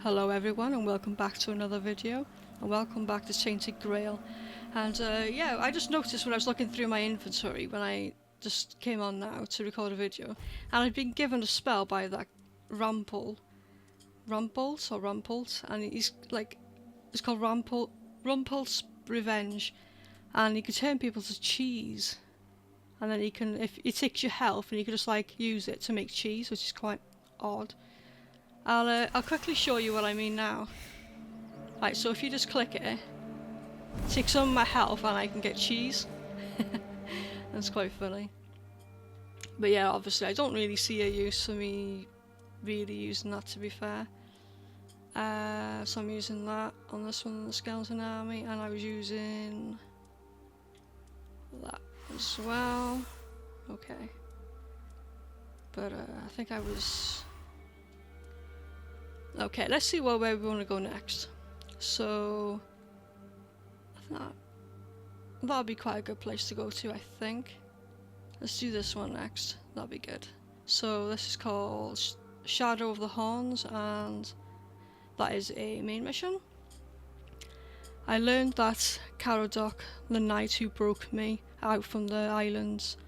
Hello everyone and welcome back to another video and welcome back to Tainted Grail. And yeah, I just noticed when I was looking through my inventory when I just came on now to record a video, and I'd been given a spell by that Rumpult, and he's like, it's called Rumpult's Revenge, and he can turn people to cheese, and then he can, if it takes your health, and you can just like use it to make cheese, which is quite odd. I'll quickly show you what I mean now. Right, so if you just click it, take some of my health and I can get cheese. That's quite funny. But yeah, obviously I don't really see a use for me really using that, to be fair. So I'm using that on this one, the Skeleton Army, and I was using that as well. Okay. But I think I was... Okay, let's see where we want to go next. So, I think that'll be quite a good place to go to, I think. Let's do this one next, that'll be good. So this is called Shadow of the Horns, and that is a main mission. I learned that Caradoc, the knight who broke me out from the island's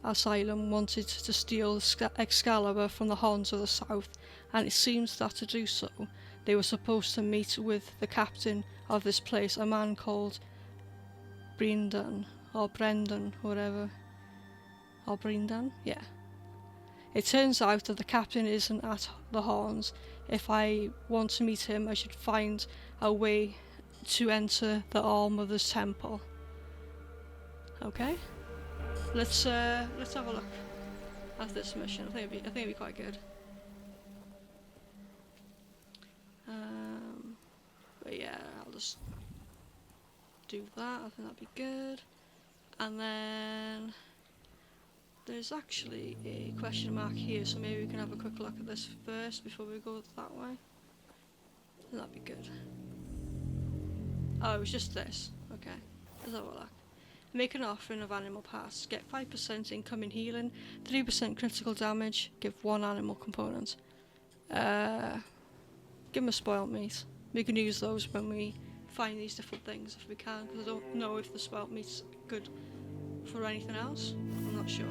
asylum, wanted to steal Excalibur from the Horns of the South, and it seems that to do so, they were supposed to meet with the captain of this place, a man called Brendan, or Brendan, whatever. Or Brendan? Yeah. It turns out that the captain isn't at the Horns. If I want to meet him, I should find a way to enter the All-Mother's Temple. Okay. Let's have a look at this mission. I think it'd be quite good. But yeah, I'll just do that. I think that'd be good. And then there's actually a question mark here, so maybe we can have a quick look at this first before we go that way. That'd be good. Oh, it was just this. Okay, let's have a look. Make an offering of animal parts. Get 5% incoming healing, 3% critical damage, give 1 animal component. Give them a spoiled meat. We can use those when we find these different things if we can, because I don't know if the spoiled meat's good for anything else. I'm not sure.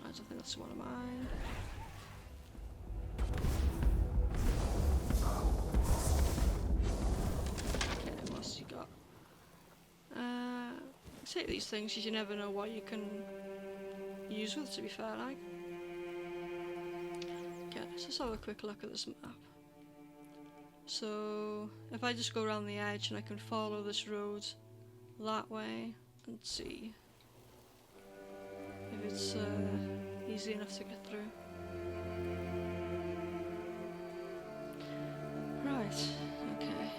I don't think that's one of mine. Okay, what's you got? Take these things because you never know what you can use with, to be fair, like. Okay, let's just have a quick look at this map. So, if I just go around the edge and I can follow this road that way and see if it's easy enough to get through. Right, okay.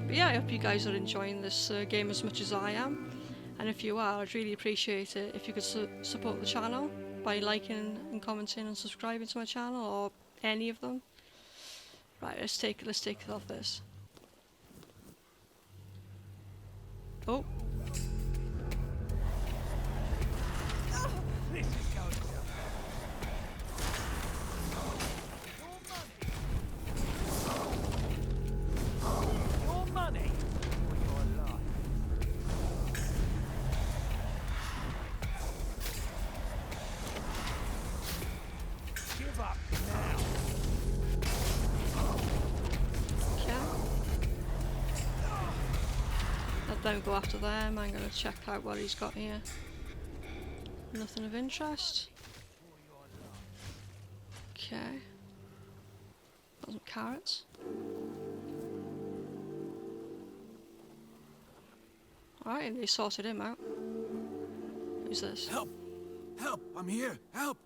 But yeah, I hope you guys are enjoying this game as much as I am, and if you are, I'd really appreciate it if you could support the channel by liking and commenting and subscribing to my channel, or any of them. Right, let's take it off this. Oh. This is going your money or your life. Give up now. Don't go after them. I'm going to check out what he's got here. Nothing of interest. Okay. Got some carrots. Alright, they sorted him out. Who's this? Help! Help! I'm here! Help!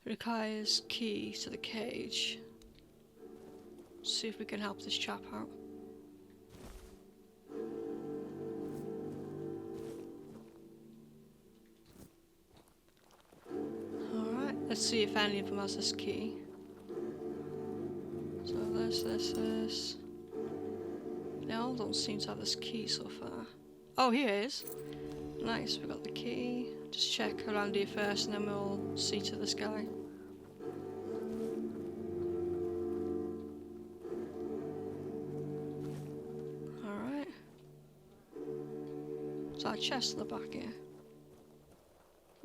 Requires key to the cage. See if we can help this chap out. Let's see if any of them has this key. So this. They all don't seem to have this key so far. Oh, here it is. Nice, we got the key. Just check around here first and then we'll see to this guy. chest in the back here?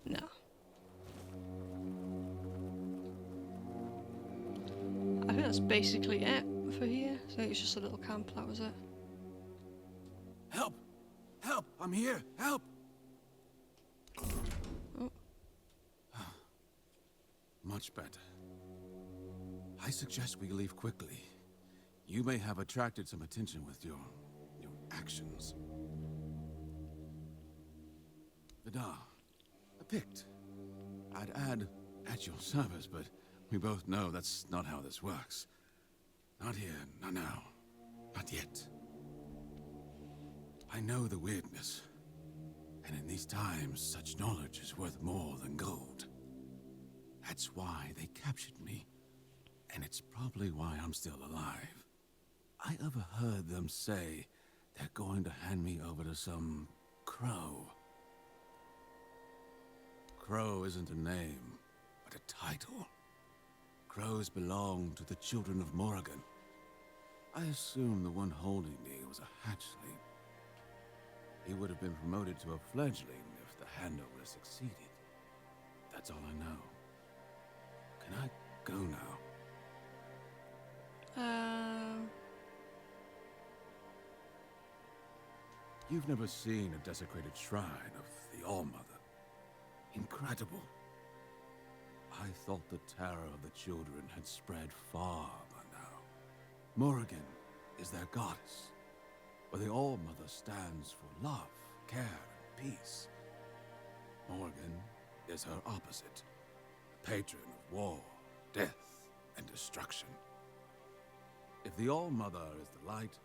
No. I think that's basically it for here. So it's just a little camp, that was it. Help! Help! I'm here! Help! Oh. Much better. I suggest we leave quickly. You may have attracted some attention with your actions. Vidar, a Pict. I'd add at your service, but we both know that's not how this works. Not here, not now, not yet. I know the weirdness, and in these times, such knowledge is worth more than gold. That's why they captured me, and it's probably why I'm still alive. I overheard them say they're going to hand me over to some crow. Crow isn't a name, but a title. Crows belong to the children of Morrigan. I assume the one holding me was a hatchling. He would have been promoted to a fledgling if the handover succeeded. That's all I know. Can I go now? You've never seen a desecrated shrine of the All-Mother. Incredible. I thought the terror of the children had spread far by now. Morrigan is their goddess, where the All-Mother stands for love, care, and peace. Morrigan is her opposite, a patron of war, death, and destruction. If the All-Mother is the light,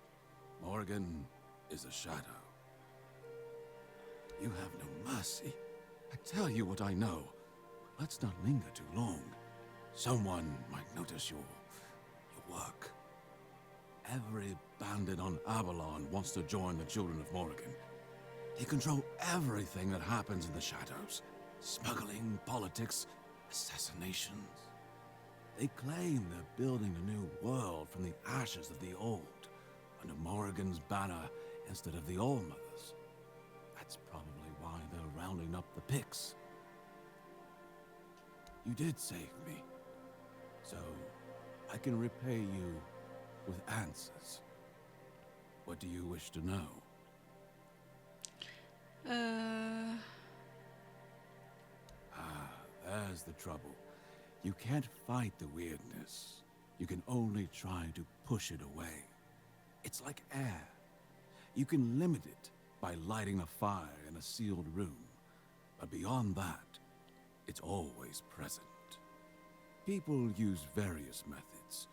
Morrigan is the shadow. You have no mercy. I tell you what I know. Let's not linger too long. Someone might notice your work. Every bandit on Avalon wants to join the children of Morrigan. They control everything that happens in the shadows. Smuggling, politics, assassinations. They claim they're building a new world from the ashes of the old, under Morrigan's banner instead of the All-Mother's. That's probably why they're rounding up the Picts. You did save me, so I can repay you with answers. What do you wish to know? There's the trouble. You can't fight the weirdness. You can only try to push it away. It's like air. You can limit it by lighting a fire in a sealed room. But beyond that, it's always present. People use various methods.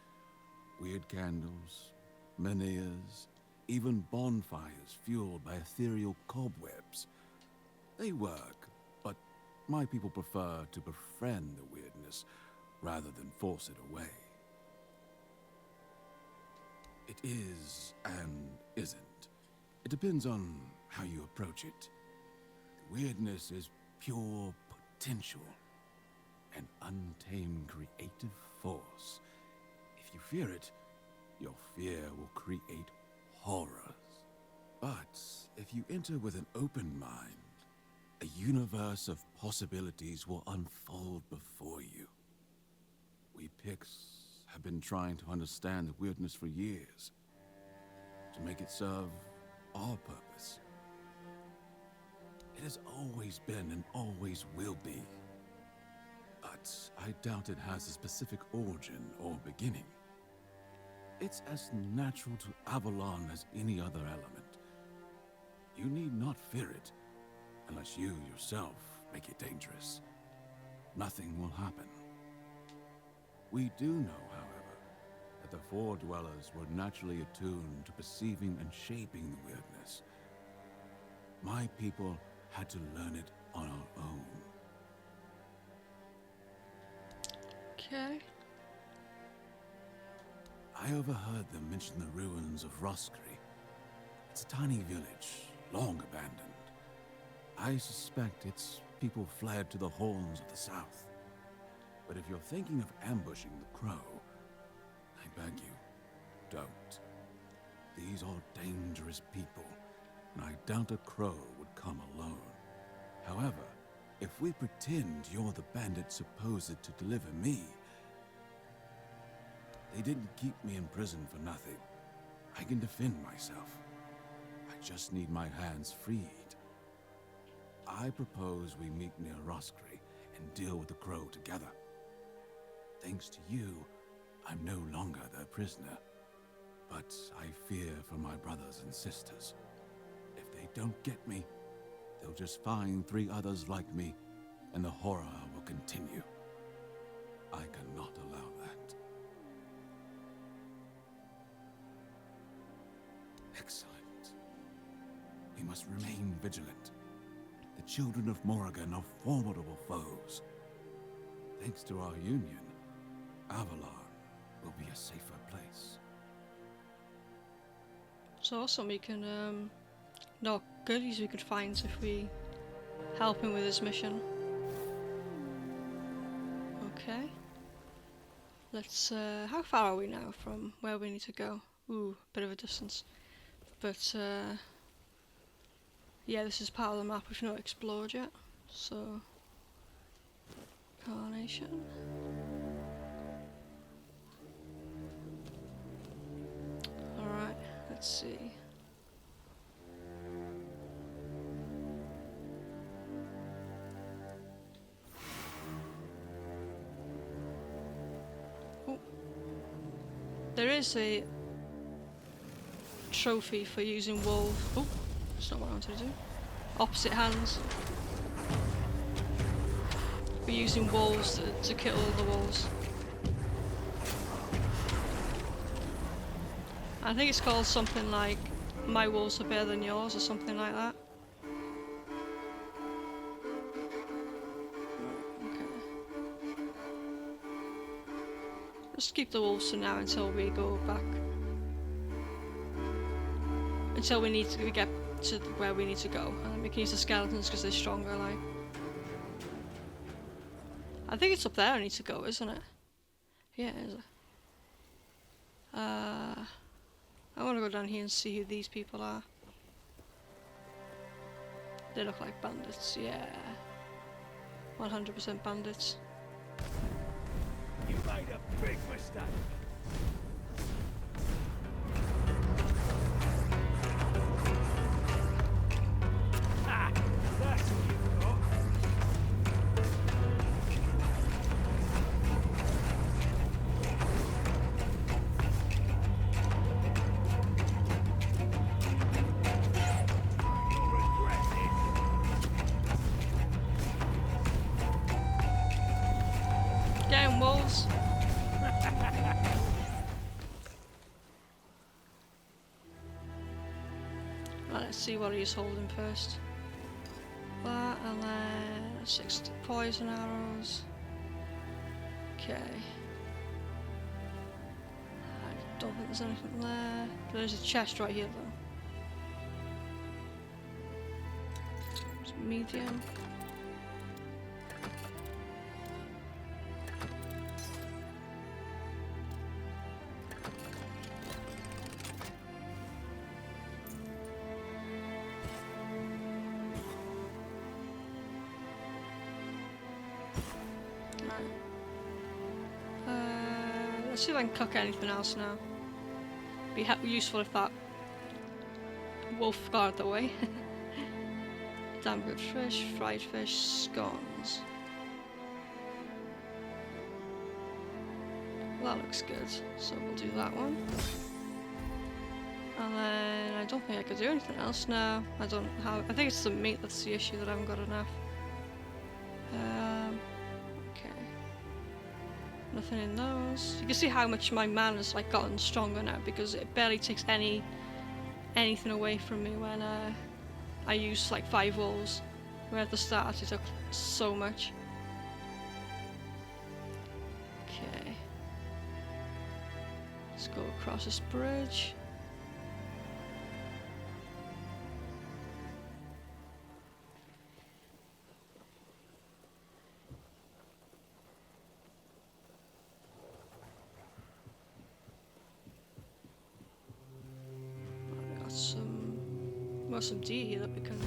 Weird candles, menhirs, even bonfires fueled by ethereal cobwebs. They work, but my people prefer to befriend the weirdness rather than force it away. It is and isn't. It depends on how you approach it. The weirdness is pure potential, an untamed creative force. If you fear it, your fear will create horrors. But if you enter with an open mind, a universe of possibilities will unfold before you. We Picts have been trying to understand the weirdness for years, to make it serve our purpose. It has always been and always will be. But I doubt it has a specific origin or beginning. It's as natural to Avalon as any other element. You need not fear it, unless you yourself make it dangerous. Nothing will happen. We do know, however, that the Four Dwellers were naturally attuned to perceiving and shaping the weirdness. My people had to learn it on our own. Okay. I overheard them mention the ruins of Roskri. It's a tiny village, long abandoned. I suspect its people fled to the horns of the south. But if you're thinking of ambushing the Crow, I beg you, don't. These are dangerous people, and I doubt a Crow would come alone. However, if we pretend you're the bandit supposed to deliver me, they didn't keep me in prison for nothing. I can defend myself. I just need my hands freed. I propose we meet near Roscrea and deal with the Crow together. Thanks to you, I'm no longer their prisoner. But I fear for my brothers and sisters. If they don't get me, they'll just find 3 others like me, and the horror will continue. I cannot allow that. Excellent. We must remain vigilant. The children of Morrigan are formidable foes. Thanks to our union, Avalon will be a safer place. It's awesome. We can no goodies we could find if we help him with his mission. Okay. Let's how far are we now from where we need to go? Ooh, bit of a distance. But yeah, this is part of the map we've not explored yet. So Carnation. Alright, let's see. Oh. There is a trophy for using wolf. Oh, that's not what I wanted to do. Opposite hands. For using wolves to kill all the wolves. I think it's called something like "My wolves are better than yours" or something like that. Okay. Let's keep the wolves for now until we go back. Until we get to where we need to go, and then we can use the skeletons because they're stronger. Like, I think it's up there I need to go, isn't it? Yeah, is it? I want to go down here and see who these people are. They look like bandits, yeah. 100% bandits. You made a big mistake. Ah, that's what you got. You'll regret it. Get 'em, wolves! Right, let's see what he's holding first. That, and then 60 poison arrows. Okay. I don't think there's anything there. There's a chest right here though. It's medium. Let's see if I can cook anything else now. Be useful if that wolf got out of the way. Damn good fish, fried fish, scones. Well, that looks good, so we'll do that one. And then I don't think I could do anything else now. I think it's the meat that's the issue, that I haven't got enough. Okay. Nothing in those. You can see how much my mana's like gotten stronger now, because it barely takes anything away from me when I use like 5 wolves, where at the start it took so much. Okay. Let's go across this bridge. Got some deer here that we can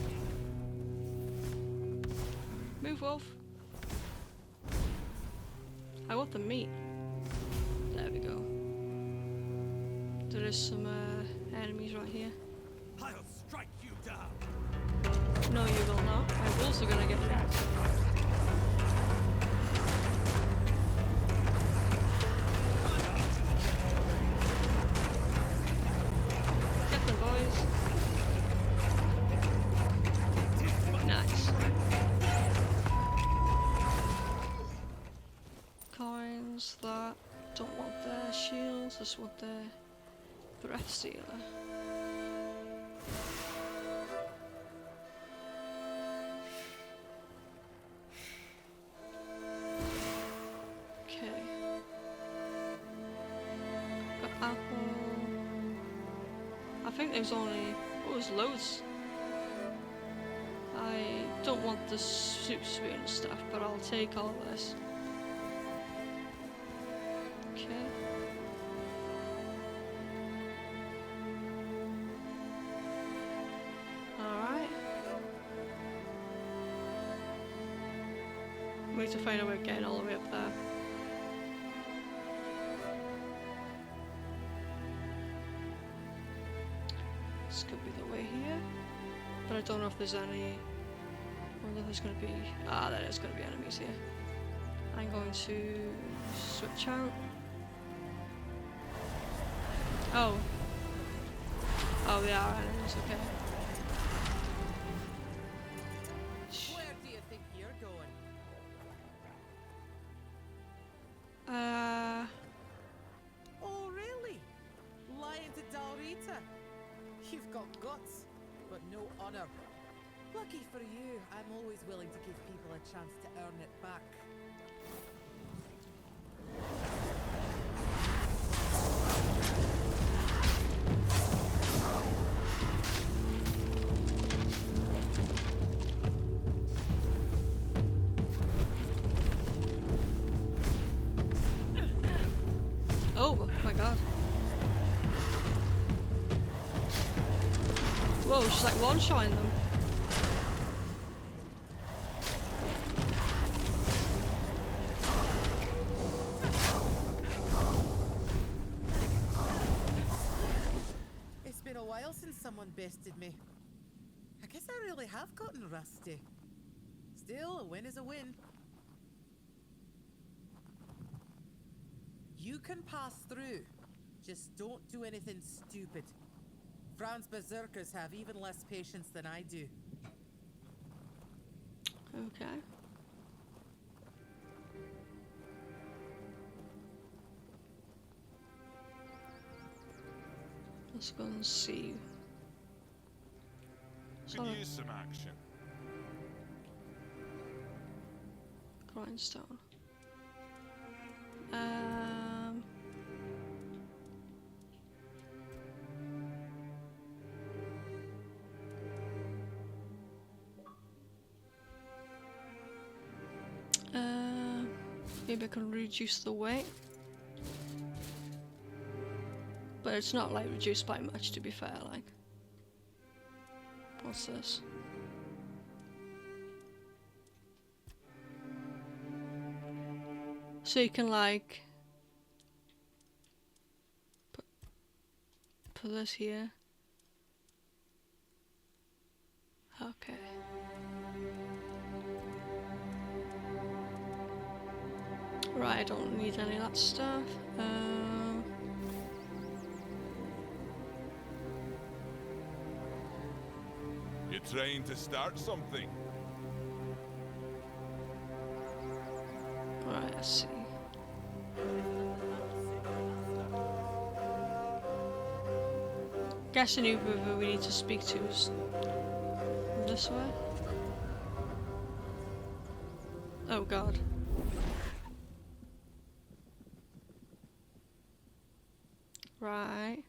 Move, wolf. I want the meat. There we go. There is some enemies right here. I'll strike you down. No, you will not. My wolves are gonna get you. Get them, boys. Nice. Coins that don't want their shields, just want their breath stealer. Okay. Got apple. I think there's only there's loads. I don't want the soup spoon stuff, but I'll take all this. Okay. Alright. We need to find a way of getting all the way up there. This could be the way here. But I don't know if there's any. I wonder if there's going to be. There is going to be enemies here. I'm going to switch out. Oh. Oh, they are enemies, okay. Where do you think you're going? Oh, really? Lying to Dalrita? You've got guts, but no honor. Lucky for you, I'm always willing to give people a chance to earn it back. Oh my god. Whoa, she's like one-shotting them. It's been a while since someone bested me. I guess I really have gotten rusty. Still, a win is a win. You can pass through. Just don't do anything stupid. Fran's berserkers have even less patience than I do. Okay. Let's go and see. Could use some action. Grindstone. Maybe I can reduce the weight. But it's not like reduced by much, to be fair, like. What's this? So you can like put this here. Okay. Right, I don't need any of that stuff. You're trying to start something. Right, let's see. Guessing whoever we need to speak to is this way. Oh god. Right.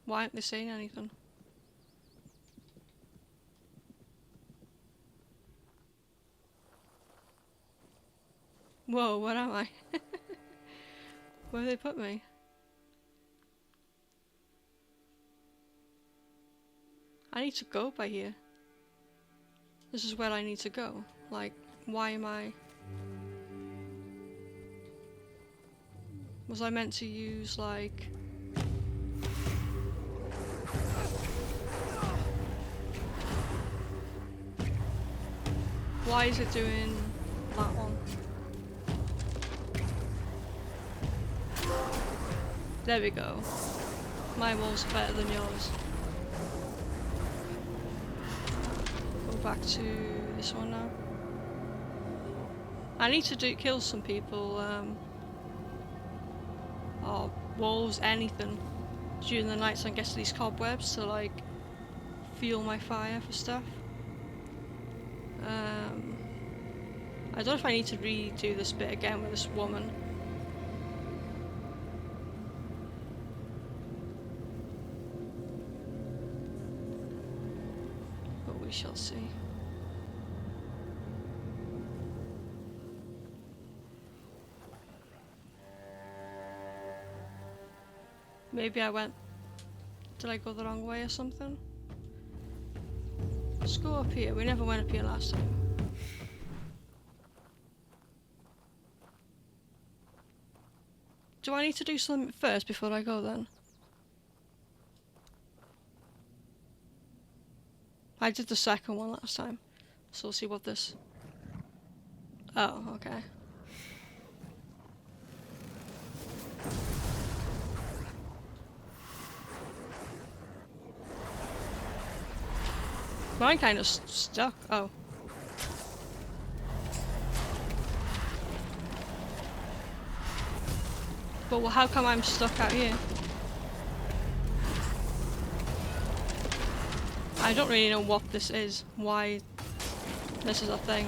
Why aren't they saying anything? Whoa, where am I? Where they put me? I need to go by here. This is where I need to go. Like, why am I... Was I meant to use, like... Why is it doing that one? There we go. My walls are better than yours. Go back to this one now. I need to kill some people, or wolves, anything, during the night so I can get to these cobwebs to like fuel my fire for stuff. I don't know if I need to redo this bit again with this woman. But we shall see. Maybe I went... Did I go the wrong way or something? Let's go up here. We never went up here last time. Do I need to do something first before I go then? I did the second one last time. So we'll see what this... Oh, okay. But I'm kind of stuck. Oh. But well, how come I'm stuck out here? I don't really know what this is. Why this is a thing.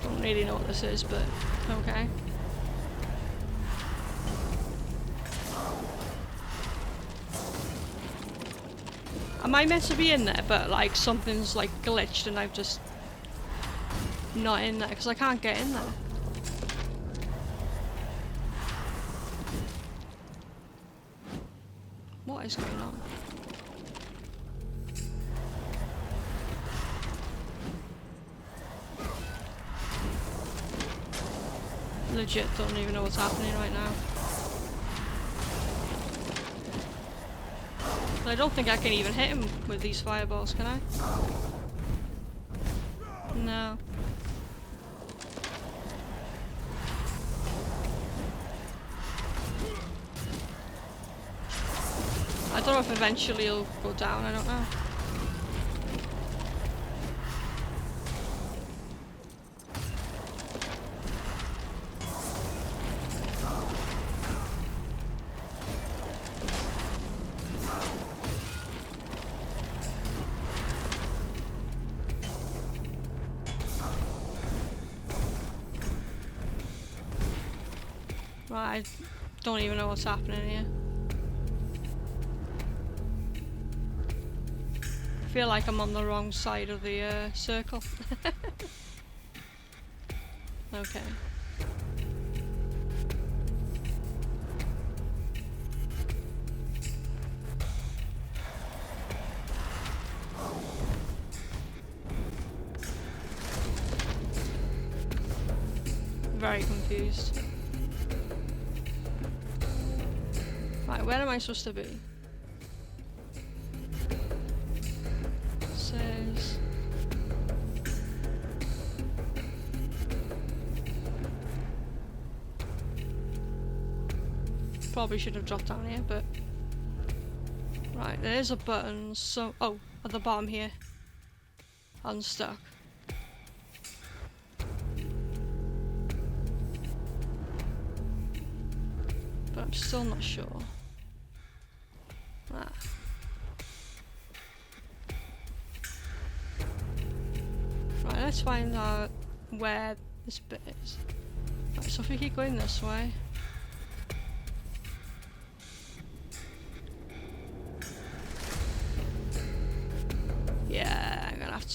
Don't really know what this is, but okay. Am I meant to be in there, but like something's like glitched and I've just not in there because I can't get in there. What is going on? Legit don't even know what's happening right now. I don't think I can even hit him with these fireballs, can I? No. I don't know if eventually he'll go down, I don't know. I don't even know what's happening here. I feel like I'm on the wrong side of the circle. Okay. Very confused. Right, where am I supposed to be? It says... Probably should have dropped down here, but... Right, there's a button, so... Oh, at the bottom here. Unstuck. But I'm still not sure. Ah. Right, let's find out where this bit is. Right, so if we keep going this way...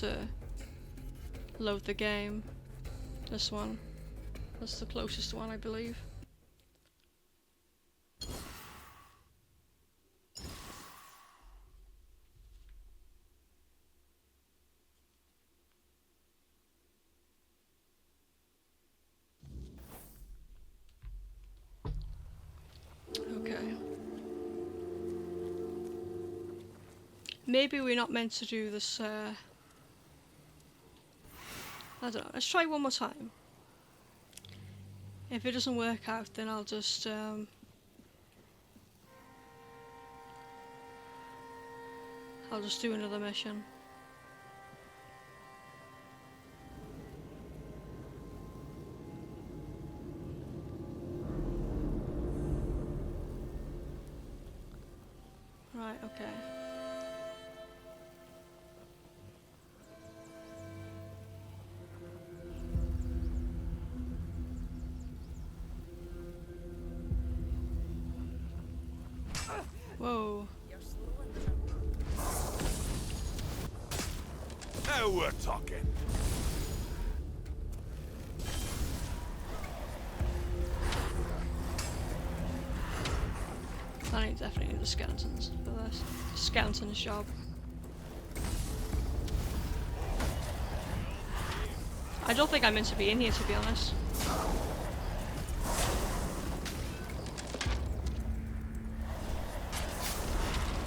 to load the game. This one. That's the closest one, I believe. Okay. Maybe we're not meant to do this, I don't know, let's try one more time. If it doesn't work out, then I'll just, do another mission. Right, okay. Whoa. Now we're talking. I need definitely need the skeletons for this. Skeleton's job. I don't think I'm meant to be in here, to be honest.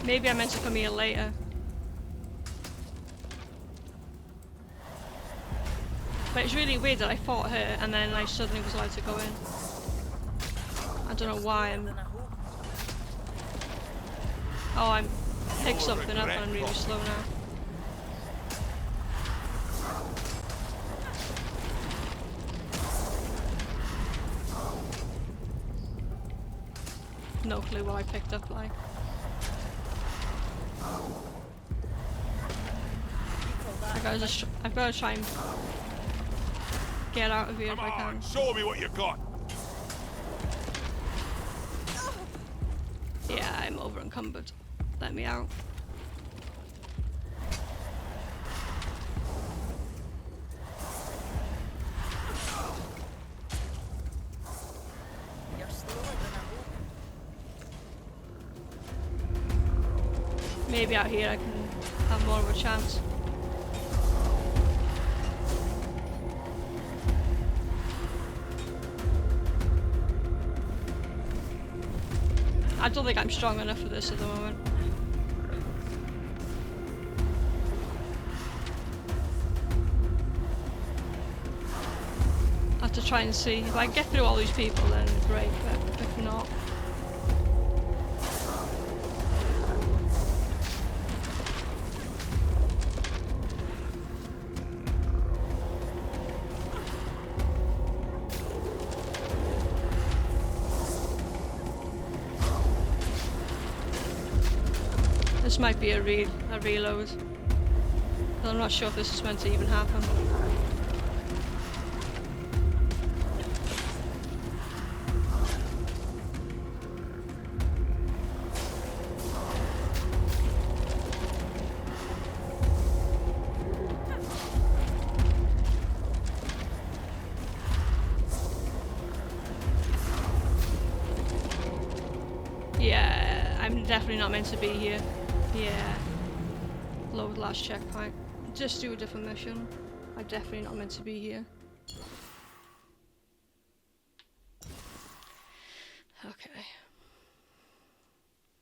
Maybe I meant to come here later. But it's really weird that I fought her and then I suddenly was allowed to go in. I don't know why I'm... Oh, I'm picked something up and I'm really slow now. No clue what I picked up, like. I've got to try and get out of here if I can. Show me what you got. Yeah, I'm over encumbered. Let me out. Maybe out here I can have more of a chance. I don't think I'm strong enough for this at the moment. I have to try and see. If I get through all these people, then great, but if not... This might be a reload. But I'm not sure if this is meant to even happen. Yeah, I'm definitely not meant to be here. Yeah. Load last checkpoint. Just do a different mission. I'm definitely not meant to be here. Okay.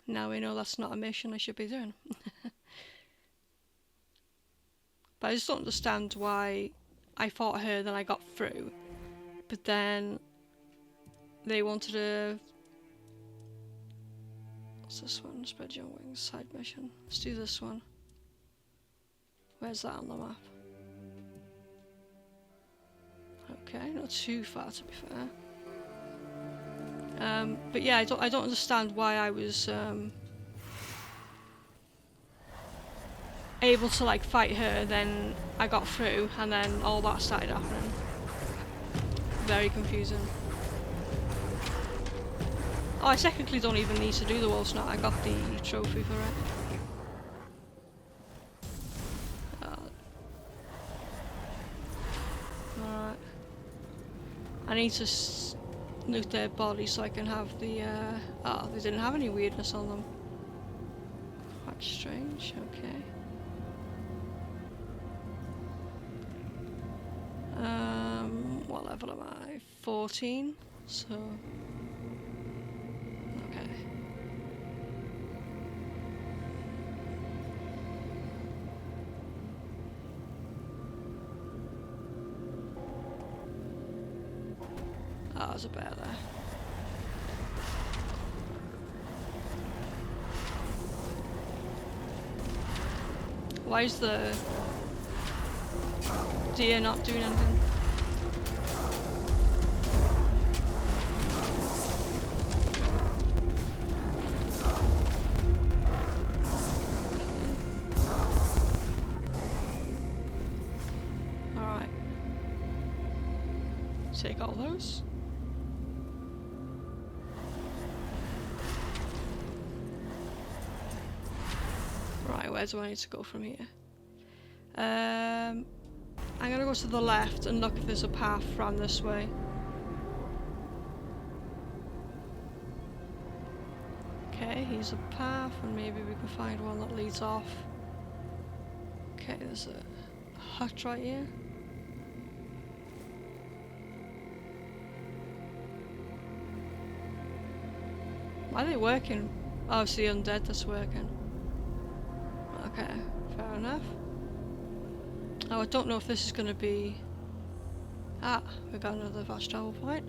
Now we know that's not a mission I should be doing. But I just don't understand why I fought her, then I got through. But then they wanted to... What's this one? Spread your wings, side mission. Let's do this one. Where's that on the map? Okay, not too far to be fair. But yeah, I don't understand why I was able to like fight her, then I got through, and then all that started happening. Very confusing. Oh, I technically don't even need to do the wolf snot. I got the trophy for it. I need to loot their bodies so I can have the, oh, they didn't have any weirdness on them. Quite strange, okay. What level am I? 14, so... Okay. Oh, there's a bear there. Why is the deer not doing anything? Alright. Take all those. Right, where do I need to go from here? I'm gonna go to the left and look if there's a path around this way. Okay, here's a path, and maybe we can find one that leads off. Okay, there's a hut right here. Why are they working? Oh, it's the undead that's working. Okay, fair enough. Oh, I don't know if this is going to be... Ah, we got another fast travel point.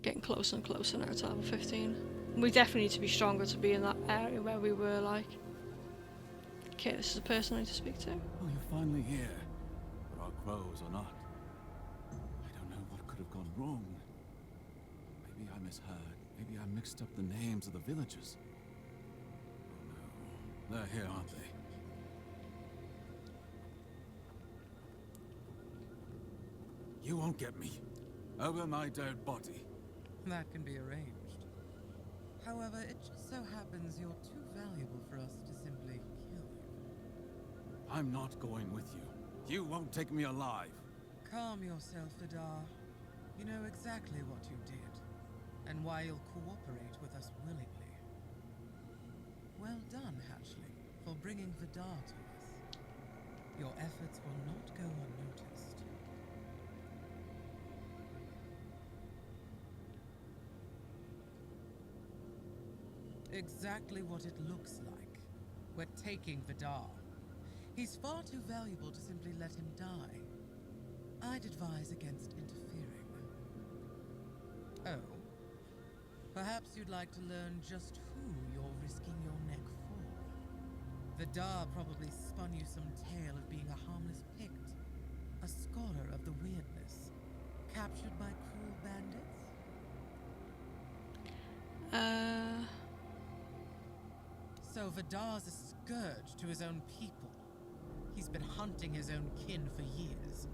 Getting closer and closer now to level 15. We definitely need to be stronger to be in that area where we were, like. Okay, this is the person I need to speak to. Oh, you're finally here. But our crows or not. I don't know what could have gone wrong. Maybe I misheard. Maybe I mixed up the names of the villagers. Oh no. They're here, aren't they? You won't get me. Over my dead body. That can be arranged. However, it just so happens you're too valuable for us to simply kill you. I'm not going with you. You won't take me alive. Calm yourself, Vidar. You know exactly what you did, and why you'll cooperate with us willingly. Well done, Hatchling, for bringing Vidar to us. Your efforts will not go unnoticed. Exactly what it looks like. We're taking Vidar. He's far too valuable to simply let him die. I'd advise against interfering. Oh. Perhaps you'd like to learn just who you're risking your neck for. Vidar probably spun you some tale of being a harmless Pict, a scholar of the weirdness, captured by cruel bandits? So Vidar's a scourge to his own people. He's been hunting his own kin for years.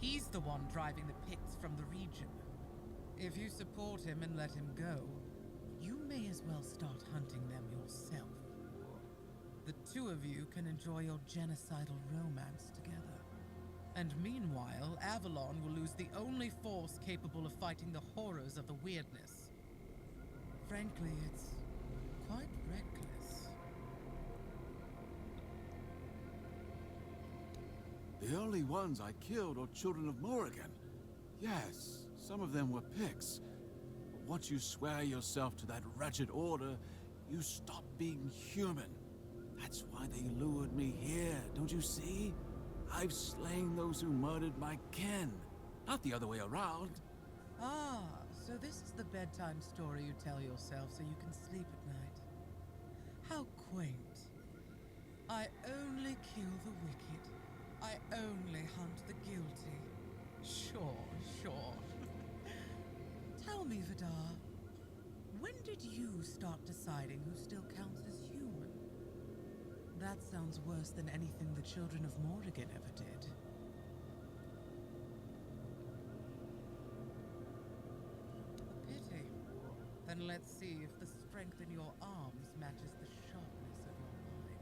He's the one driving the Picts from the region. If you support him and let him go, you may as well start hunting them yourself. The two of you can enjoy your genocidal romance together. And meanwhile, Avalon will lose the only force capable of fighting the horrors of the weirdness. Frankly, it's quite reckless. The only ones I killed are children of Morrigan. Yes, some of them were Picts. But once you swear yourself to that wretched order, you stop being human. That's why they lured me here, don't you see? I've slain those who murdered my kin, not the other way around. Ah, so this is the bedtime story you tell yourself so you can sleep at night. How quaint. I only kill the wicked. I only hunt the guilty. Sure, sure. Tell me, Vidar, when did you start deciding who still counts as human? That sounds worse than anything the children of Morrigan ever did. A pity. Then let's see if the strength in your arms matches the sharpness of your mind.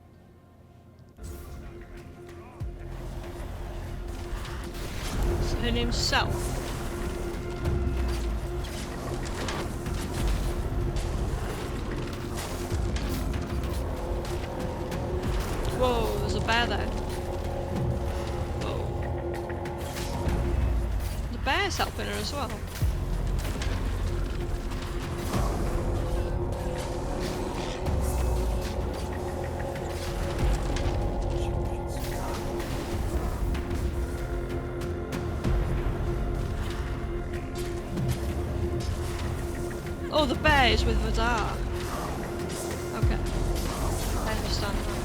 So her name's Self. a bear there. Whoa. The bear's helping her as well. Oh, the bear is with Vidar. Okay. I understand now.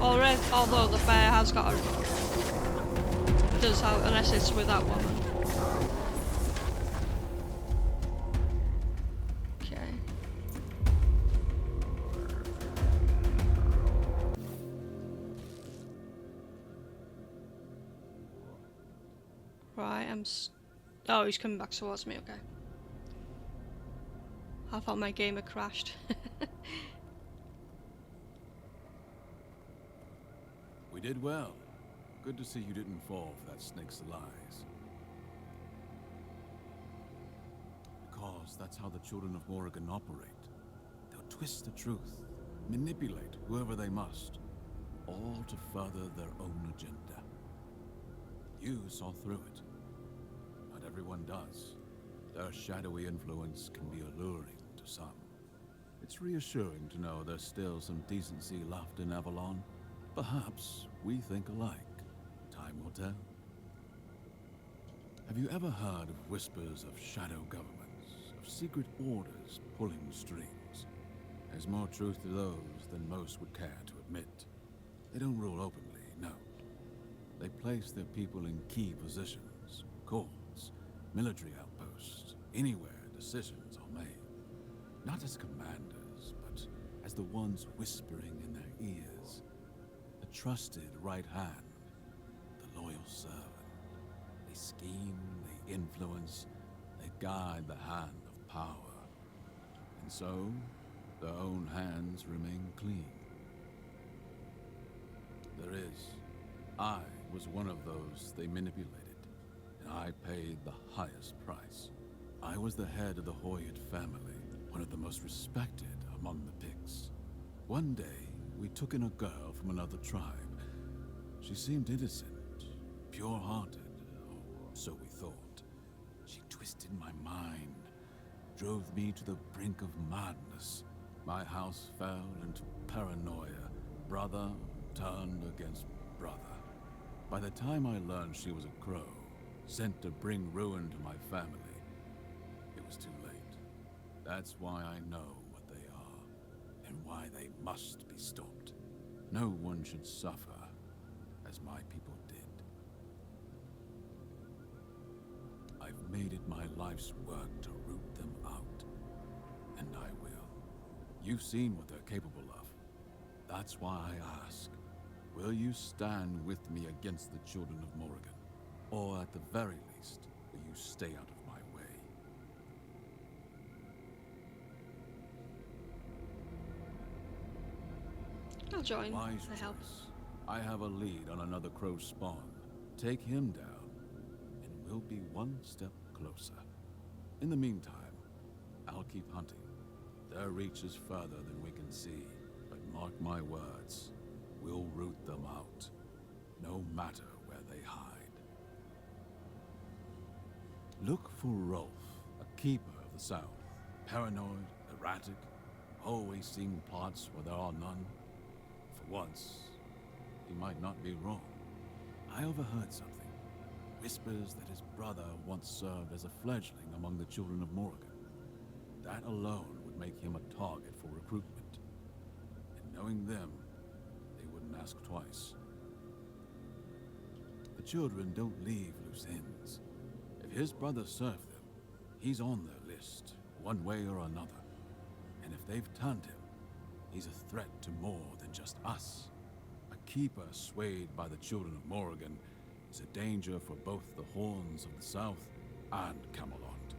Already, although the bear has got a... does have, unless it's with that woman. Okay. Right, oh, he's coming back towards me, okay. I thought my game had crashed. We did well. Good to see you didn't fall for that snake's lies. Because that's how the children of Morrigan operate. They'll twist the truth, manipulate whoever they must, all to further their own agenda. You saw through it. Not everyone does. Their shadowy influence can be alluring to some. It's reassuring to know there's still some decency left in Avalon. Perhaps we think alike. Time will tell. Have you ever heard of whispers of shadow governments, of secret orders pulling strings? There's more truth to those than most would care to admit. They don't rule openly, no. They place their people in key positions, courts, military outposts, anywhere decisions are made. Not as commanders, but as the ones whispering in their ears. The trusted right hand, the loyal servant. They scheme, they influence, they guide the hand of power. And so, their own hands remain clean. I was one of those they manipulated, and I paid the highest price. I was the head of the Hoyt family, one of the most respected among the Picts. One day, we took in a girl from another tribe. She seemed innocent, pure-hearted, or so we thought. She twisted my mind, drove me to the brink of madness. My house fell into paranoia. Brother turned against brother. By the time I learned she was a crow, sent to bring ruin to my family, it was too late. That's why I know what they are, and why they must be stopped. No one should suffer, as my people did. I've made it my life's work to root them out, and I will. You've seen what they're capable of. That's why I ask, will you stand with me against the children of Morrigan? Or at the very least, will you stay out of my way? I'll join. Wise I help. choice. I have a lead on another crow spawn. Take him down, and we'll be one step closer. In the meantime, I'll keep hunting. Their reach is further than we can see, but mark my words, we'll root them out, no matter where they hide. Look for Rolf, a keeper of the South. Paranoid, erratic, always seeing plots where there are none. For once, he might not be wrong. I overheard something. Whispers that his brother once served as a fledgling among the children of Morrigan. That alone would make him a target for recruitment. And knowing them, they wouldn't ask twice. The children don't leave loose ends. If his brother served them, he's on their list, one way or another. And if they've turned him, he's a threat to more than just us. A keeper swayed by the children of Morrigan is a danger for both the Horns of the South and Camelot.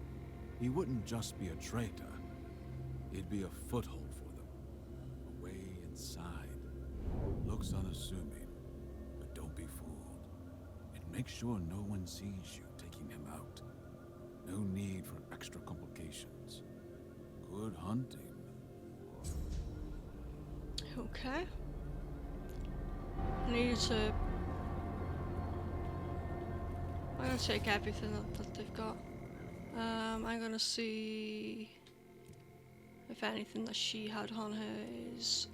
He wouldn't just be a traitor, he'd be a foothold for them. A way inside. Looks unassuming, but don't be fooled. And make sure no one sees you taking him out. No need for extra complications. Good hunting. Okay. I needed to. I'm gonna take everything that they've got. I'm gonna see if anything that she had on her is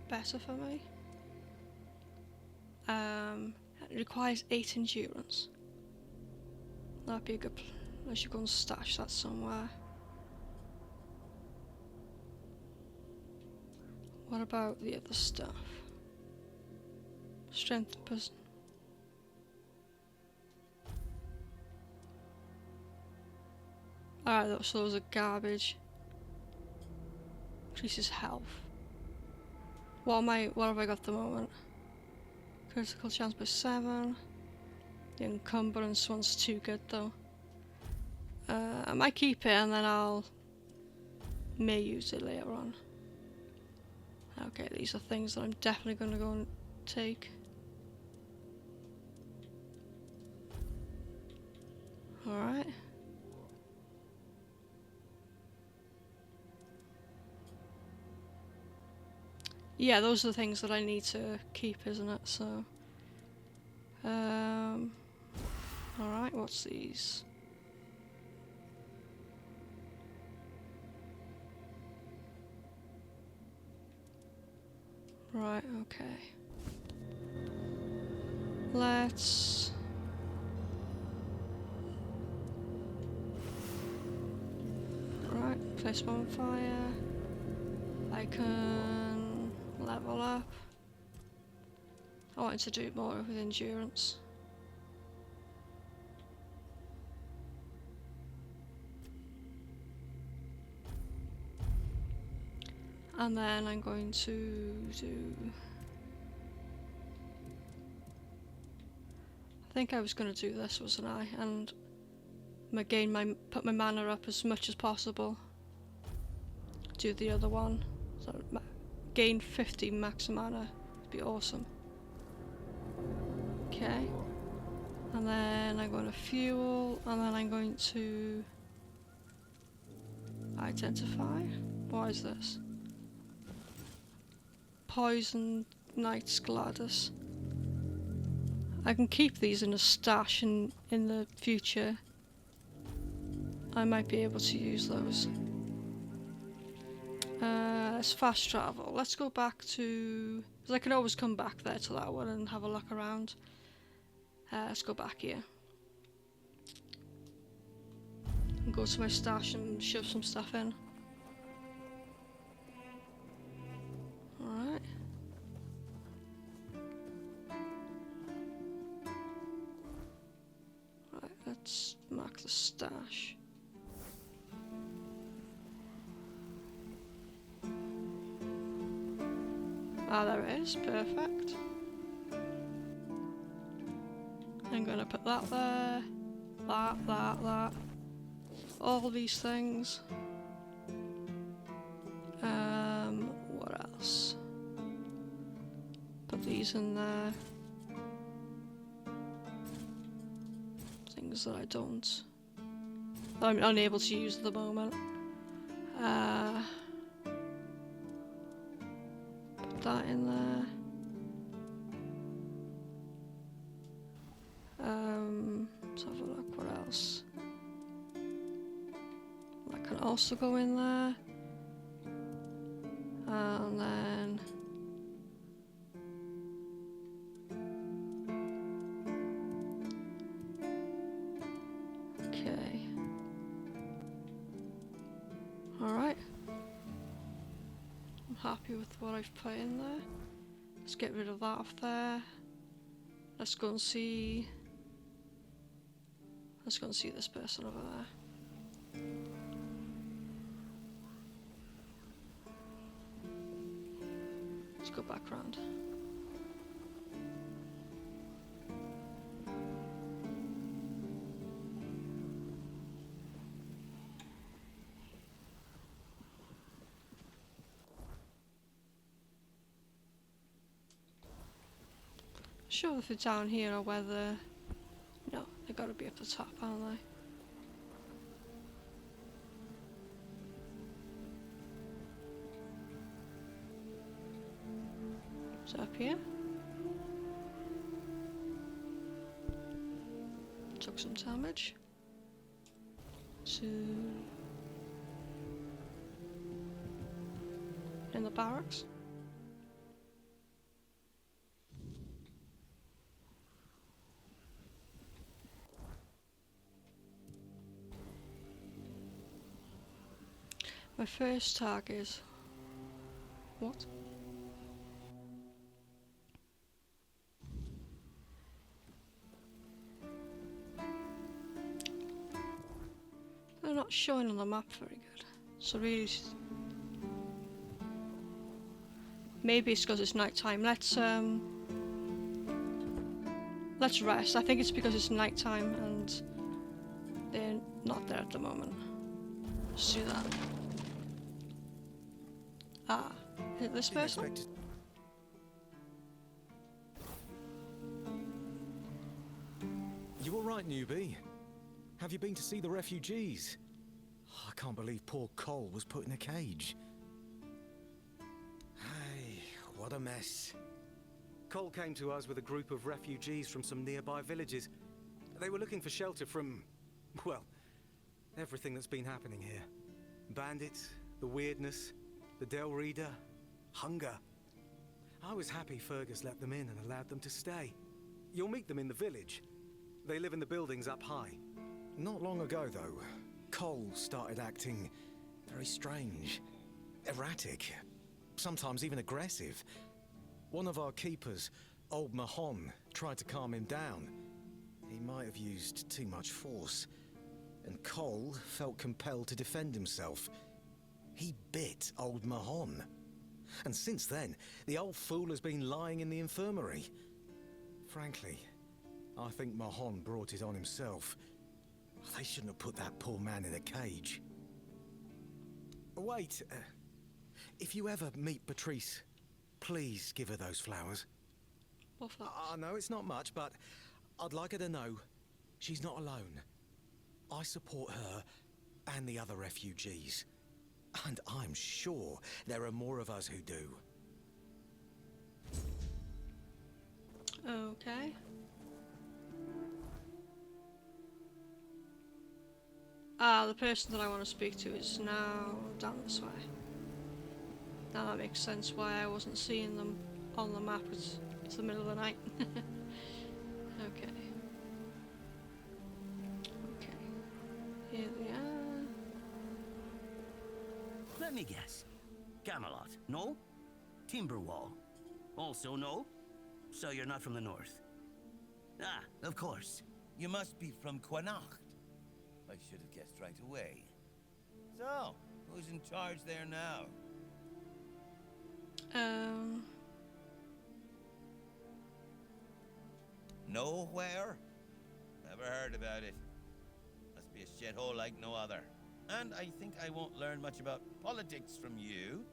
better for me. It requires 8 endurance. That'd be a good. I should go and stash that somewhere. What about the other stuff? Strength person. Alright, so those are garbage. Increases health. What have I got at the moment? Critical chance by 7. The encumbrance one's too good though. I might keep it and then may use it later on. Okay, these are things that I'm definitely gonna go and take. Alright. Yeah, those are the things that I need to keep, isn't it? So, alright, what's these? Right, okay. Let's... Right, place bonfire. I can level up. I wanted to do more with endurance. And then I'm going to do... I think I was going to do this, wasn't I? And put my mana up as much as possible. Do the other one. So gain 50 max mana. It'd be awesome. Okay. And then I'm going to fuel, and then I'm going to identify. What is this? Poison Knight's Gladys. I can keep these in a stash in the future. I might be able to use those. Let's fast travel. Let's go back to... because I can always come back there to that one and have a look around. Let's go back here. And go to my stash and shove some stuff in. Alright. Right, let's mark the stash. Ah, there it is. Perfect. I'm gonna put that there. That. All these things. What else? Put these in there. Things that I don't... that I'm unable to use at the moment. Put that in there. Let's have a look, what else? That can also go in there. And then... okay. Alright. I'm happy with what I've put in there. Let's get rid of that off there. Let's go and see... let's go and see this person over there. Let's go back round. Sure if they're down here or whether... no, they gotta be up the top, aren't they? Is it up here? some damage to in the barracks. My first target. What? They're not showing on the map very good. So really, maybe it's because it's night time. Let's rest. I think it's because it's night time and they're not there at the moment. Let's do that. Ah, hit this person? You alright, newbie? Have you been to see the refugees? I can't believe poor Cole was put in a cage. Hey, what a mess. Cole came to us with a group of refugees from some nearby villages. They were looking for shelter from, well, everything that's been happening here. Bandits, the weirdness, the Del Reader, hunger. I was happy Fergus let them in and allowed them to stay. You'll meet them in the village. They live in the buildings up high. Not long ago, though, Cole started acting very strange, erratic, sometimes even aggressive. One of our keepers, old Mahon, tried to calm him down. He might have used too much force, and Cole felt compelled to defend himself. He bit old Mahon. And since then, the old fool has been lying in the infirmary. Frankly, I think Mahon brought it on himself. They shouldn't have put that poor man in a cage. Wait, if you ever meet Patrice, please give her those flowers. What flowers? I know it's not much, but I'd like her to know she's not alone. I support her and the other refugees. And I'm sure there are more of us who do. Okay. Ah, the person that I want to speak to is now down this way. Now that makes sense why I wasn't seeing them on the map. It's the middle of the night. Okay. Okay. Here we are. Let me guess. Camelot, no? Timberwall, also no? So you're not from the north? Ah, of course. You must be from Quanacht. I should have guessed right away. So, who's in charge there now? Nowhere? Never heard about it. Must be a shithole like no other. And I think I won't learn much about politics from you.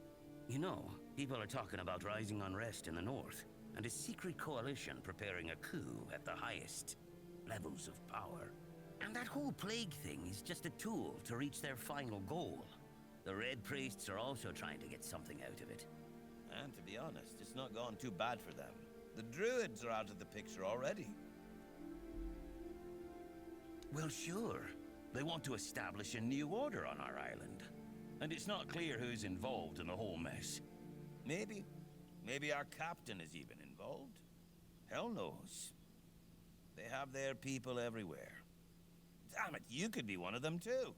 You know, people are talking about rising unrest in the north, and a secret coalition preparing a coup at the highest levels of power. And that whole plague thing is just a tool to reach their final goal. The Red Priests are also trying to get something out of it. And to be honest, it's not gone too bad for them. The Druids are out of the picture already. Well, sure. They want to establish a new order on our island. And it's not clear who's involved in the whole mess. Maybe. Maybe our captain is even involved. Hell knows. They have their people everywhere. Damn it, you could be one of them too.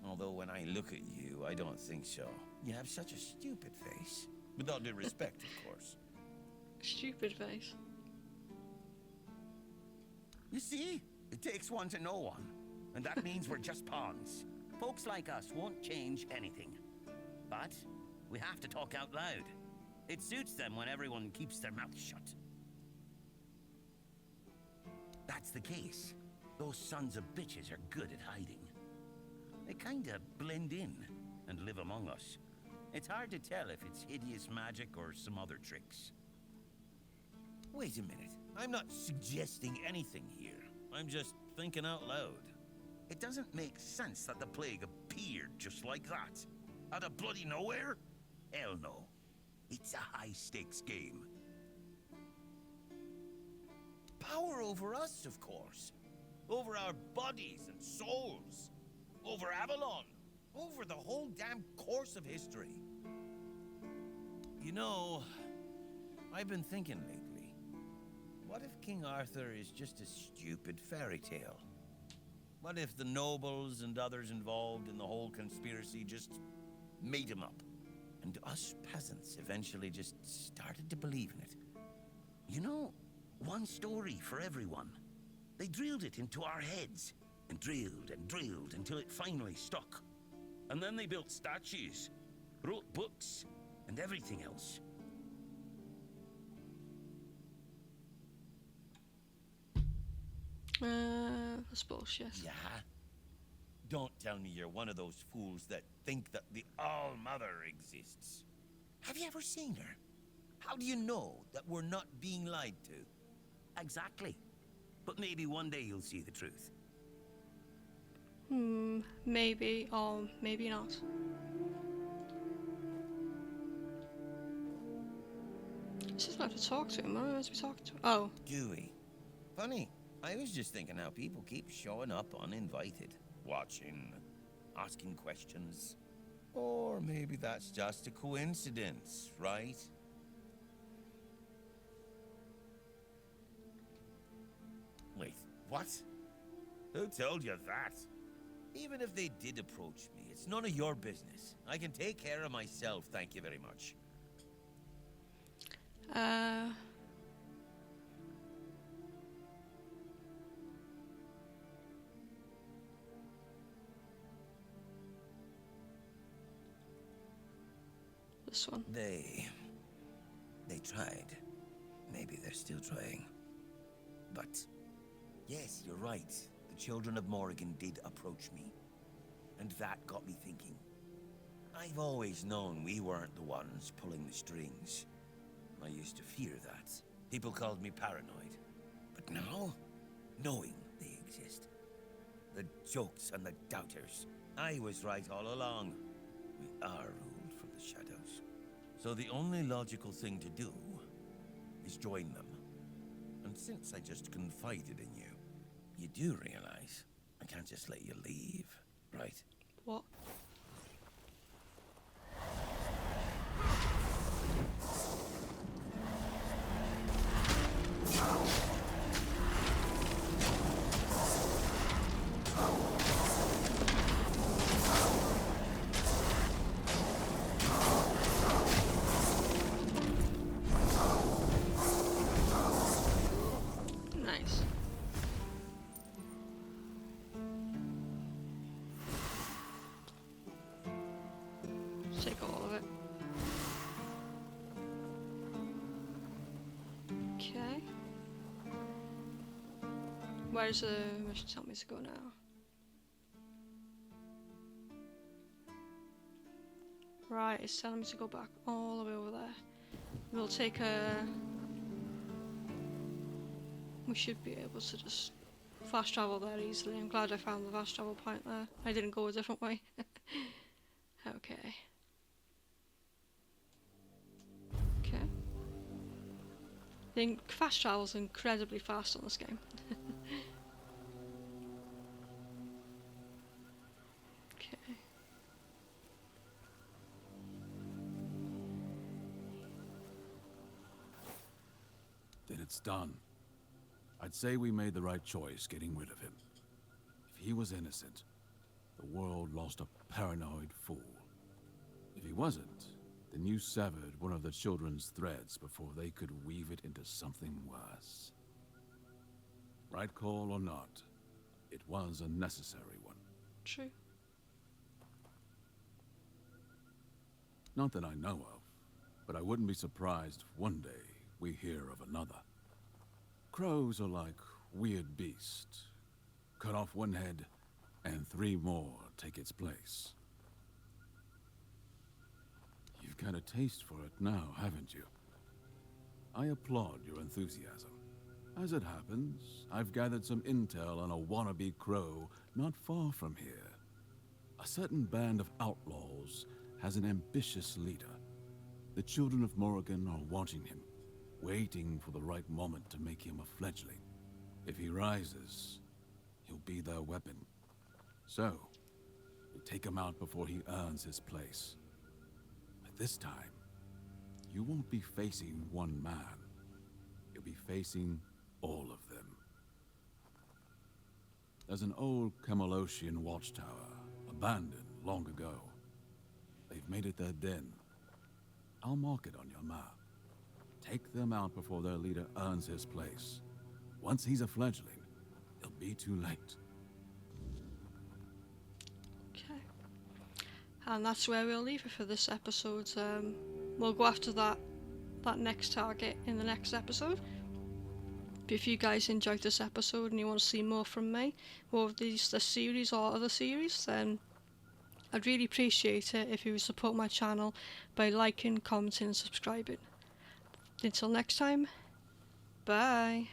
Although when I look at you, I don't think so. You have such a stupid face. With all due respect, of course. Stupid face. You see? It takes one to know one. And that means we're just pawns. Folks like us won't change anything. But we have to talk out loud. It suits them when everyone keeps their mouth shut. That's the case. Those sons of bitches are good at hiding. They kinda blend in and live among us. It's hard to tell if it's hideous magic or some other tricks. Wait a minute. I'm not suggesting anything here. I'm just thinking out loud. It doesn't make sense that the plague appeared just like that. Out of bloody nowhere? Hell no. It's a high-stakes game. Power over us, of course. over our bodies and souls, over Avalon, over the whole damn course of history. You know, I've been thinking lately, what if King Arthur is just a stupid fairy tale? What if the nobles and others involved in the whole conspiracy just made him up? And us peasants eventually just started to believe in it. You know, one story for everyone. They drilled it into our heads, and drilled until it finally stuck. And then they built statues, wrote books, and everything else. That's bullshit. Yeah? Don't tell me you're one of those fools that think that the All-Mother exists. Have you ever seen her? How do you know that we're not being lied to? Exactly. But maybe one day you'll see the truth. Maybe, or maybe not. This is have to talk to him. What am I supposed to be talking to? Oh. Do we? Funny. I was just thinking how people keep showing up uninvited. Watching, asking questions. Or maybe that's just a coincidence, right? Wait, what? Who told you that? Even if they did approach me, it's none of your business. I can take care of myself, thank you very much. This one. They tried. Maybe they're still trying. But, yes, you're right. The children of Morrigan did approach me. And that got me thinking. I've always known we weren't the ones pulling the strings. I used to fear that. People called me paranoid. But now, knowing they exist. The jokes and the doubters. I was right all along. We are ruled from the shadows. So the only logical thing to do is join them. And since I just confided in you, you do realize I can't just let you leave, right? What? Nice. Take all of it. Okay. Where does the mission tell me to go now? Right, it's telling me to go back all the way over there. We'll take a... We should be able to just fast travel there easily. I'm glad I found the fast travel point there. I didn't go a different way. Okay. Okay. The fast travel's incredibly fast on this game. Okay. Then it's done. I'd say we made the right choice getting rid of him. If he was innocent, the world lost a paranoid fool. If he wasn't, then you severed one of the children's threads before they could weave it into something worse. Right call or not, it was a necessary one. True. Not that I know of, but I wouldn't be surprised if one day we hear of another. Crows are like weird beasts. Cut off one head, and 3 more take its place. You've got a taste for it now, haven't you? I applaud your enthusiasm. As it happens, I've gathered some intel on a wannabe crow not far from here. A certain band of outlaws has an ambitious leader. The children of Morrigan are watching him, waiting for the right moment to make him a fledgling. If he rises, you'll be their weapon. So, you take him out before he earns his place. But this time, you won't be facing one man. You'll be facing all of them. There's an old Camelosian watchtower, abandoned long ago. They've made it their den. I'll mark it on your map. Take them out before their leader earns his place. Once he's a fledgling, it'll be too late. Okay. And that's where we'll leave it for this episode. We'll go after that next target in the next episode. But if you guys enjoyed this episode and you want to see more from me, more of this series or other series, then I'd really appreciate it if you would support my channel by liking, commenting and subscribing. Until next time, bye.